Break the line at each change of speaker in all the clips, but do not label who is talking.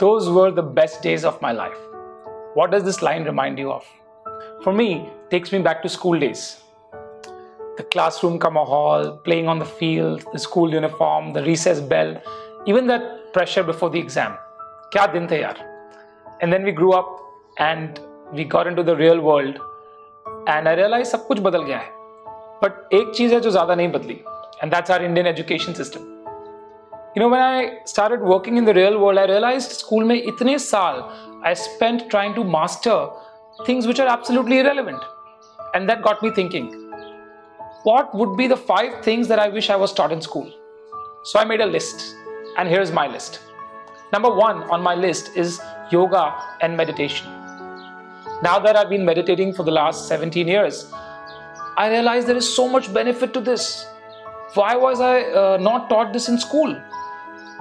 Those were the best days of my life. What does this line remind you of? For me, it takes me back to school days. The classroom ka mahal, playing on the field, the school uniform, the recess bell, even that pressure before the exam. Kya din the yaar? And then we grew up and we got into the real world and I realized सब कुछ बदल गया है. But एक चीज़ है जो ज़्यादा नहीं बदली, and that's our Indian education system. You know, when I started working in the real world, I realized school में इतने साल I spent trying to master things which are absolutely irrelevant. And that got me thinking, what would be the 5 things that I wish I was taught in school? So I made a list, and here's my list. Number 1 on my list is yoga and meditation. Now that I've been meditating for the last 17 years, I realized there is so much benefit to this. Why was I not taught this in school?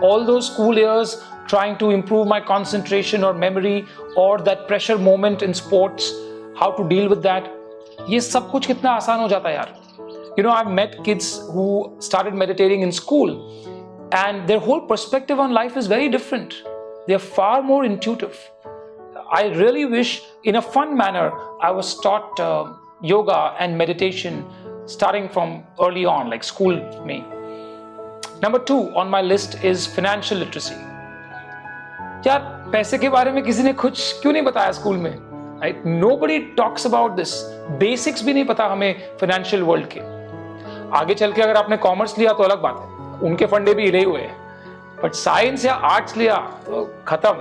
All those school years trying to improve my concentration or memory or that pressure moment in sports, how to deal with that. ये सब कुछ कितना आसान हो जाता है यार. You know, I've met kids who started meditating in school and their whole perspective on life is very different. They're far more intuitive. I really wish in a fun manner I was taught yoga and meditation starting from early on, like school me. Number 2 on my list is financial literacy. यार पैसे के बारे में किसी ने कुछ क्यों नहीं बताया स्कूल में? Right? Nobody talks about this. Basics भी नहीं पता हमें financial world के. आगे चल के अगर आपने कॉमर्स लिया तो अलग बात है, उनके फंडे भी हिले हुए हैं. बट साइंस या आर्ट्स लिया तो खत्म.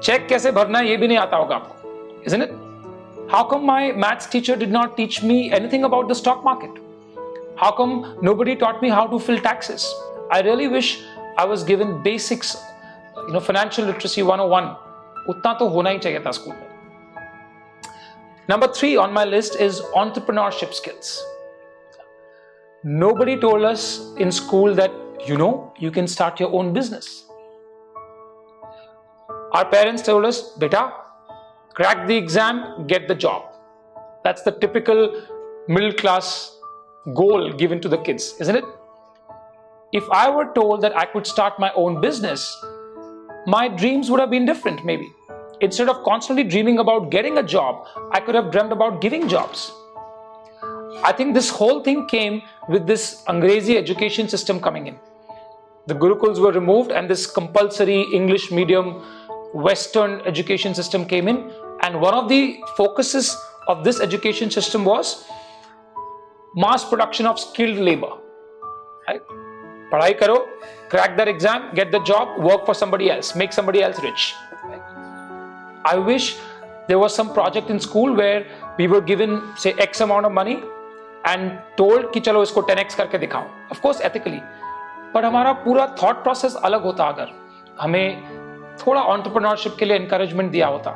चेक कैसे भरना है ये भी नहीं आता होगा आपको, isn't it? How come my maths teacher did not teach me anything about the stock market? How come nobody taught me how to fill taxes? I really wish I was given basics, you know, financial literacy 101. उतना तो होना ही चाहिए था school में. Number 3 on my list is entrepreneurship skills. Nobody told us in school that, you know, you can start your own business. Our parents told us, beta, crack the exam, get the job. That's the typical middle class goal given to the kids, isn't it? If I were told that I could start my own business, my dreams would have been different maybe. Instead of constantly dreaming about getting a job, I could have dreamt about giving jobs. I think this whole thing came with this Angrezi education system coming in. The Gurukuls were removed and this compulsory English medium Western education system came in, and one of the focuses of this education system was mass production of skilled labor. Right? पढ़ाई करो, crack that exam, get the job, work for somebody else, make somebody else rich. I wish there was some project in school where we were given, say, X amount of money and told कि चलो इसको 10x करके दिखाओ. Of course, ethically. But हमारा पूरा thought process अलग होता अगर हमें थोड़ा entrepreneurship के लिए encouragement दिया होता.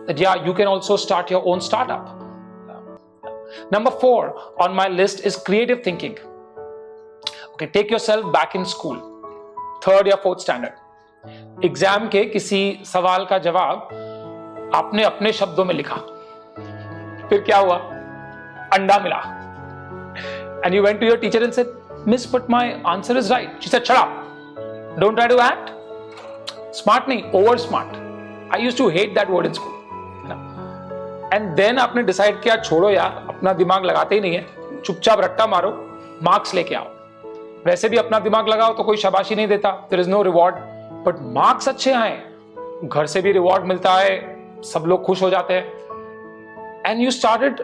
That yeah, you can also start your own startup. Number 4 on my list is creative thinking. Okay, take yourself back in school, 3rd या 4th standard. एग्जाम के किसी सवाल का जवाब आपने अपने शब्दों में लिखा, फिर क्या हुआ? अंडा मिला. And you went to your teacher and said, Miss, but my answer is right. She said, shut up. Don't try to act. Smart नहीं, over smart. I used to hate that word in school. And then आपने decide किया, छोड़ो यार, अपना दिमाग लगाते ही नहीं है, चुपचाप रट्टा मारो, मार्क्स लेके आओ. वैसे भी अपना दिमाग लगाओ तो कोई शाबाशी नहीं देता, there is no reward. But marks अच्छे आए, घर से भी रिवॉर्ड मिलता है, सब लोग खुश हो जाते हैं. And you started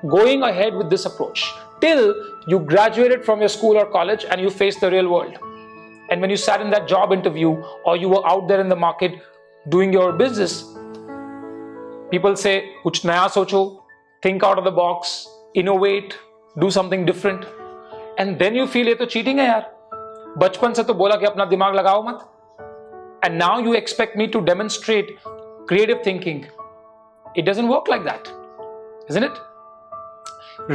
going ahead with this approach till you graduated from your school और college and you face the real world. And when you sat in that job interview और you were out there in the market doing your business, people से कुछ नया सोचो, think out of the box, innovate, do something different. And then you feel ये तो cheating है यार, बचपन से तो बोला कि अपना दिमाग लगाओ मत. And now you expect me to demonstrate creative thinking. It doesn't work like that, isn't it?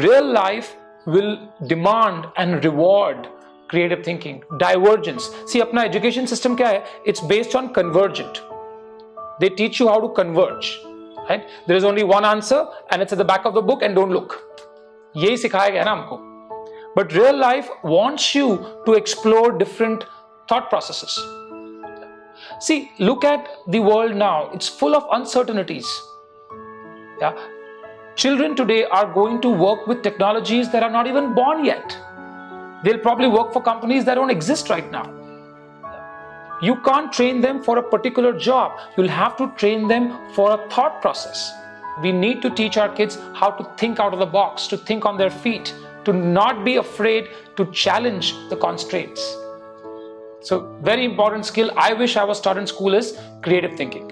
Real life will demand and reward creative thinking, divergence. See, अपना education system क्या है? It's based on convergent. They teach you how to converge, right? There is only one answer and it's at the back of the book and don't look. यही सिखाया गया ना हमको. But real life wants you to explore different thought processes. See, look at the world now. It's full of uncertainties. Yeah. Children today are going to work with technologies that are not even born yet. They'll probably work for companies that don't exist right now. You can't train them for a particular job. You'll have to train them for a thought process. We need to teach our kids how to think out of the box, to think on their feet, to not be afraid to challenge the constraints. So, very important skill I wish I was taught in school is creative thinking.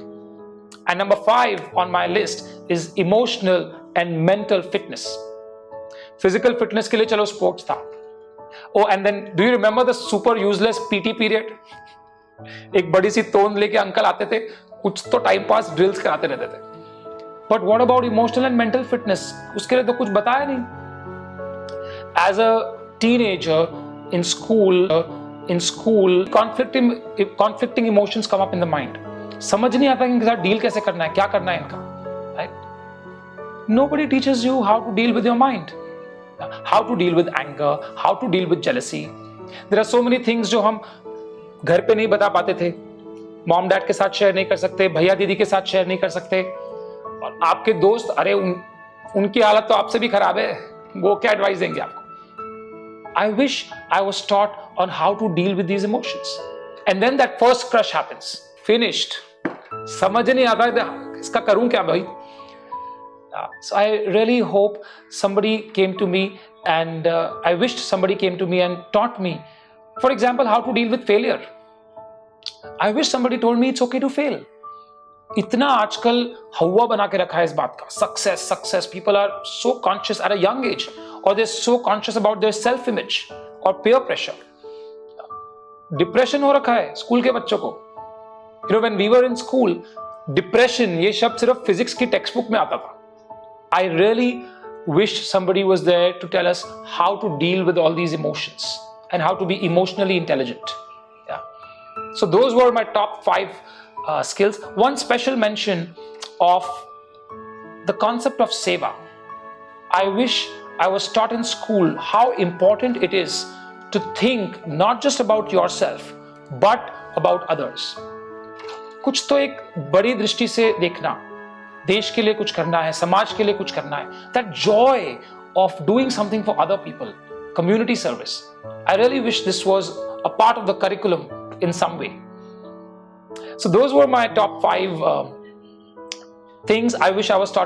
And number 5 on my list is emotional and mental fitness. Physical fitness के लिए चलो sports था. Oh, and then do you remember the super useless PT period? एक बड़ी सी तोंद लेके uncle आते थे, कुछ तो टाइम पास ड्रिल्स कराते रहते थे. But what about emotional and mental fitness? उसके लिए तो कुछ बताया नहीं. As a teenager in school, conflicting emotions come up in the mind. समझ नहीं आता कि इनके साथ डील कैसे करना है, क्या करना है इनका. Right? Nobody teaches you how to deal with your mind, how to deal with anger, how to deal with jealousy. There are so many things जो हम घर पे नहीं बता पाते थे. मॉम डैड के साथ शेयर नहीं कर सकते, भैया दीदी के साथ शेयर नहीं कर सकते. और आपके दोस्त, अरे उनकी हालत तो आपसे भी खराब है, वो क्या एडवाइस देंगे आपको. I wish I was taught on how to deal with these emotions. And then that first crush happens. Finished. समझ नहीं आता इसका करूं क्या भाई. So I really hope somebody came to me and I wished somebody came to me and taught me, for example, how to deal with failure. I wish somebody told me it's okay to fail. इतना आजकल हवा बना के रखा है इस बात का. Success. People are so conscious at a young age, or they're so conscious about their self-image or peer pressure. Depression हो रखा है स्कूल के बच्चों को. You know, when we were in school, depression ये शब्द सिर्फ फिजिक्स की टेक्स्ट बुक में आता था. I really wished somebody was there to tell us how to deal with all these emotions and how to be emotionally intelligent. Yeah. So those were my top 5 skills. One special mention of the concept of Seva. I wish I was taught in school how important it is to think not just about yourself but about others. कुछ तो एक बड़ी दृष्टि से देखना, देश के लिए कुछ करना है, समाज के लिए कुछ करना है. That joy of doing something for other people, community service. I really wish this was a part of the curriculum in some way. So those were my top 5 things I wish I was taught in